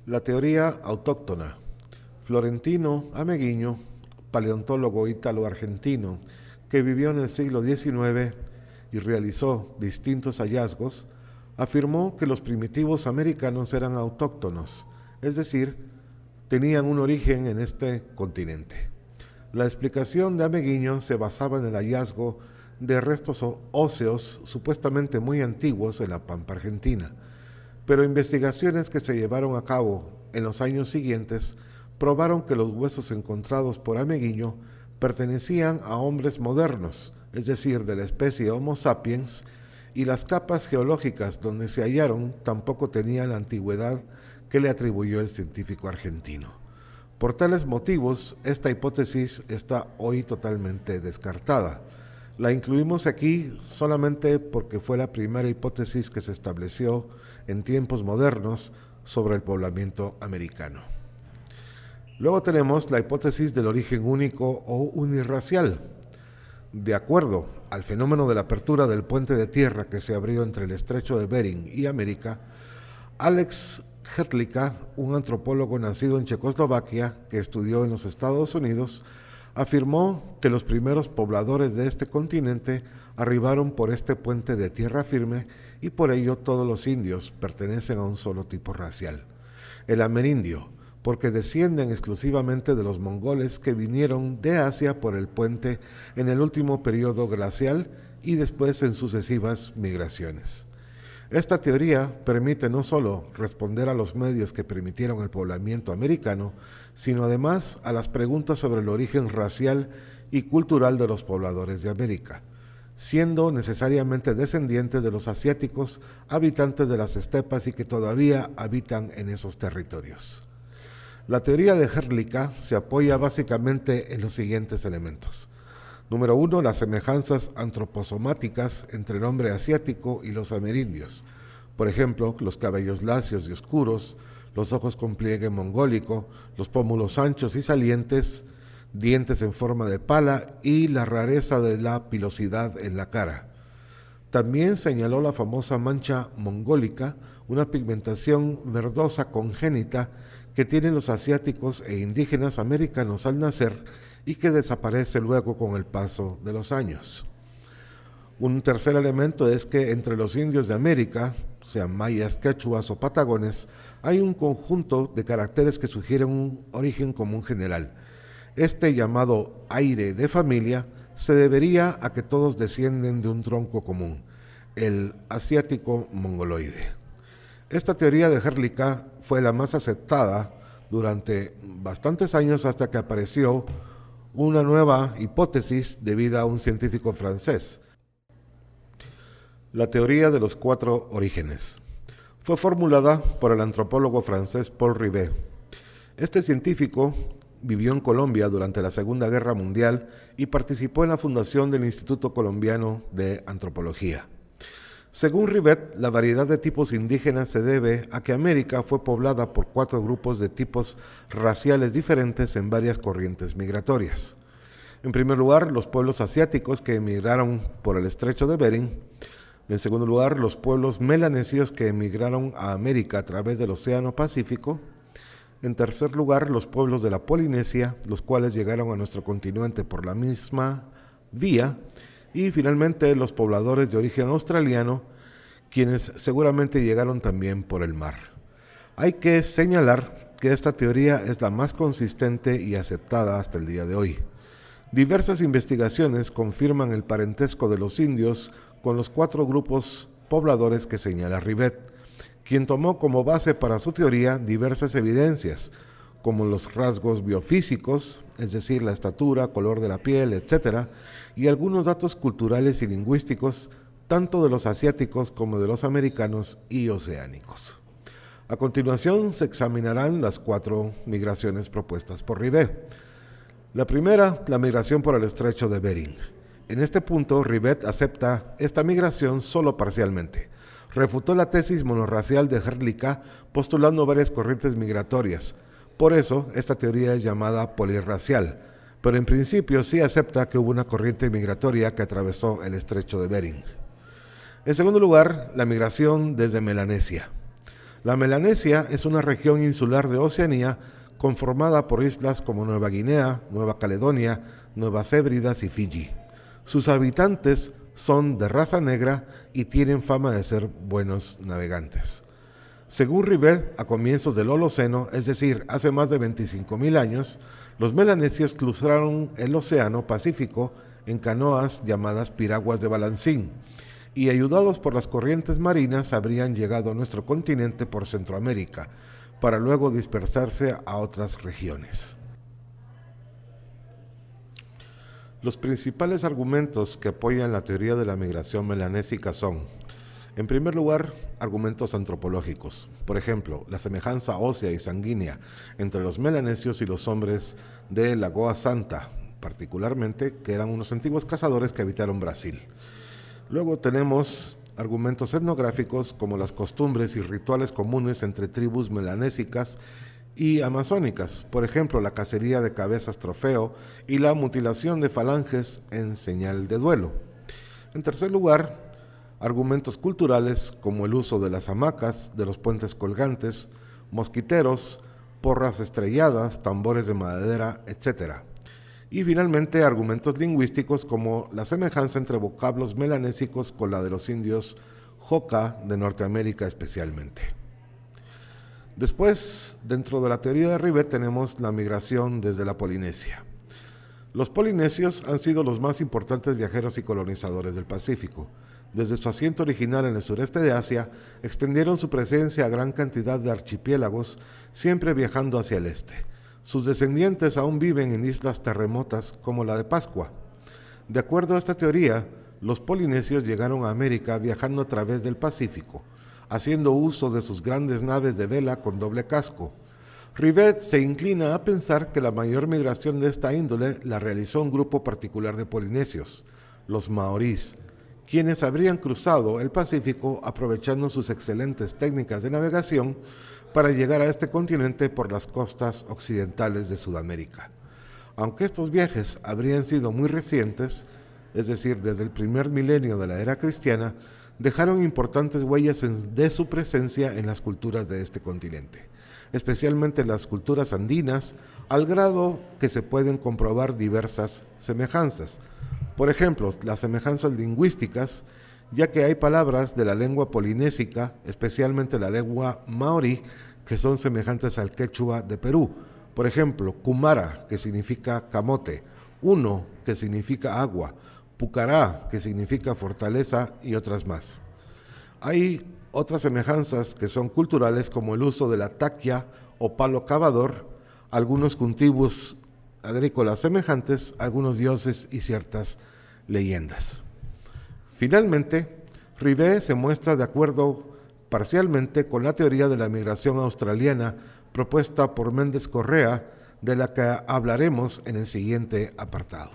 La teoría autóctona. Florentino Ameguiño, paleontólogo ítalo-argentino, que vivió en el siglo XIX y realizó distintos hallazgos, afirmó que los primitivos americanos eran autóctonos, es decir, tenían un origen en este continente. La explicación de Ameguiño se basaba en el hallazgo de restos óseos supuestamente muy antiguos en la pampa argentina, pero investigaciones que se llevaron a cabo en los años siguientes probaron que los huesos encontrados por Ameguiño pertenecían a hombres modernos, es decir, de la especie Homo sapiens, y las capas geológicas donde se hallaron tampoco tenían la antigüedad que le atribuyó el científico argentino. Por tales motivos, esta hipótesis está hoy totalmente descartada. La incluimos aquí solamente porque fue la primera hipótesis que se estableció en tiempos modernos sobre el poblamiento americano. Luego tenemos la hipótesis del origen único o unirracial. De acuerdo al fenómeno de la apertura del puente de tierra que se abrió entre el estrecho de Bering y América, Alex Hrdlicka, un antropólogo nacido en Checoslovaquia que estudió en los Estados Unidos, afirmó que los primeros pobladores de este continente arribaron por este puente de tierra firme y por ello todos los indios pertenecen a un solo tipo racial, el amerindio, porque descienden exclusivamente de los mongoles que vinieron de Asia por el puente en el último periodo glacial y después en sucesivas migraciones. Esta teoría permite no solo responder a los medios que permitieron el poblamiento americano, sino además a las preguntas sobre el origen racial y cultural de los pobladores de América, siendo necesariamente descendientes de los asiáticos, habitantes de las estepas y que todavía habitan en esos territorios. La teoría de Hrdlicka se apoya básicamente en los siguientes elementos. Número 1, las semejanzas antroposomáticas entre el hombre asiático y los amerindios. Por ejemplo, los cabellos lacios y oscuros, los ojos con pliegue mongólico, los pómulos anchos y salientes, dientes en forma de pala y la rareza de la pilosidad en la cara. También señaló la famosa mancha mongólica, una pigmentación verdosa congénita que tienen los asiáticos e indígenas americanos al nacer y que desaparece luego con el paso de los años. Un tercer elemento es que entre los indios de América, sean mayas, quechuas o patagones, hay un conjunto de caracteres que sugieren un origen común general. Este llamado aire de familia se debería a que todos descienden de un tronco común, el asiático mongoloide. Esta teoría de Hrdlicka fue la más aceptada durante bastantes años hasta que apareció una nueva hipótesis debida a un científico francés. La teoría de los 4 orígenes. Fue formulada por el antropólogo francés Paul Rivet. Este científico vivió en Colombia durante la Segunda Guerra Mundial y participó en la fundación del Instituto Colombiano de Antropología. Según Rivet, la variedad de tipos indígenas se debe a que América fue poblada por 4 grupos de tipos raciales diferentes en varias corrientes migratorias. En primer lugar, los pueblos asiáticos que emigraron por el estrecho de Bering. En segundo lugar, los pueblos melanesios que emigraron a América a través del Océano Pacífico. En tercer lugar, los pueblos de la Polinesia, los cuales llegaron a nuestro continente por la misma vía. Y finalmente los pobladores de origen australiano, quienes seguramente llegaron también por el mar. Hay que señalar que esta teoría es la más consistente y aceptada hasta el día de hoy. Diversas investigaciones confirman el parentesco de los indios con los 4 grupos pobladores que señala Rivet, quien tomó como base para su teoría diversas evidencias, como los rasgos biofísicos, es decir, la estatura, color de la piel, etc., y algunos datos culturales y lingüísticos, tanto de los asiáticos como de los americanos y oceánicos. A continuación se examinarán las 4 migraciones propuestas por Rivet. La primera, la migración por el estrecho de Bering. En este punto, Rivet acepta esta migración solo parcialmente. Refutó la tesis monorracial de Hrdlicka postulando varias corrientes migratorias. Por eso, esta teoría es llamada polirracial, pero en principio sí acepta que hubo una corriente migratoria que atravesó el estrecho de Bering. En segundo lugar, la migración desde Melanesia. La Melanesia es una región insular de Oceanía conformada por islas como Nueva Guinea, Nueva Caledonia, Nuevas Hébridas y Fiji. Sus habitantes son de raza negra y tienen fama de ser buenos navegantes. Según Rivet, a comienzos del Holoceno, es decir, hace más de 25.000 años, los melanesios cruzaron el Océano Pacífico en canoas llamadas piraguas de balancín, y ayudados por las corrientes marinas habrían llegado a nuestro continente por Centroamérica, para luego dispersarse a otras regiones. Los principales argumentos que apoyan la teoría de la migración melanésica son: en primer lugar, argumentos antropológicos. Por ejemplo, la semejanza ósea y sanguínea entre los melanesios y los hombres de Lagoa Santa, particularmente, que eran unos antiguos cazadores que habitaron Brasil. Luego tenemos argumentos etnográficos como las costumbres y rituales comunes entre tribus melanésicas y amazónicas, por ejemplo, la cacería de cabezas trofeo y la mutilación de falanges en señal de duelo. En tercer lugar, argumentos culturales como el uso de las hamacas, de los puentes colgantes, mosquiteros, porras estrelladas, tambores de madera, etc. Y finalmente, argumentos lingüísticos como la semejanza entre vocablos melanésicos con la de los indios Joca de Norteamérica especialmente. Después, dentro de la teoría de Rivet, tenemos la migración desde la Polinesia. Los polinesios han sido los más importantes viajeros y colonizadores del Pacífico. Desde su asiento original en el sureste de Asia, extendieron su presencia a gran cantidad de archipiélagos, siempre viajando hacia el este. Sus descendientes aún viven en islas terremotas como la de Pascua. De acuerdo a esta teoría, los polinesios llegaron a América viajando a través del Pacífico, haciendo uso de sus grandes naves de vela con doble casco. Rivet se inclina a pensar que la mayor migración de esta índole la realizó un grupo particular de polinesios, los maorís, quienes habrían cruzado el Pacífico aprovechando sus excelentes técnicas de navegación para llegar a este continente por las costas occidentales de Sudamérica. Aunque estos viajes habrían sido muy recientes, es decir, desde el primer milenio de la era cristiana, dejaron importantes huellas de su presencia en las culturas de este continente, especialmente las culturas andinas, al grado que se pueden comprobar diversas semejanzas. Por ejemplo, las semejanzas lingüísticas, ya que hay palabras de la lengua polinésica, especialmente la lengua maorí, que son semejantes al quechua de Perú. Por ejemplo, Kumara, que significa camote, Uno, que significa agua, Pucará, que significa fortaleza, y otras más. Hay otras semejanzas que son culturales, como el uso de la taquia o palo cavador, algunos cultivos agrícolas semejantes, algunos dioses y ciertas leyendas. Finalmente, Rivet se muestra de acuerdo parcialmente con la teoría de la migración australiana propuesta por Méndez Correa, de la que hablaremos en el siguiente apartado.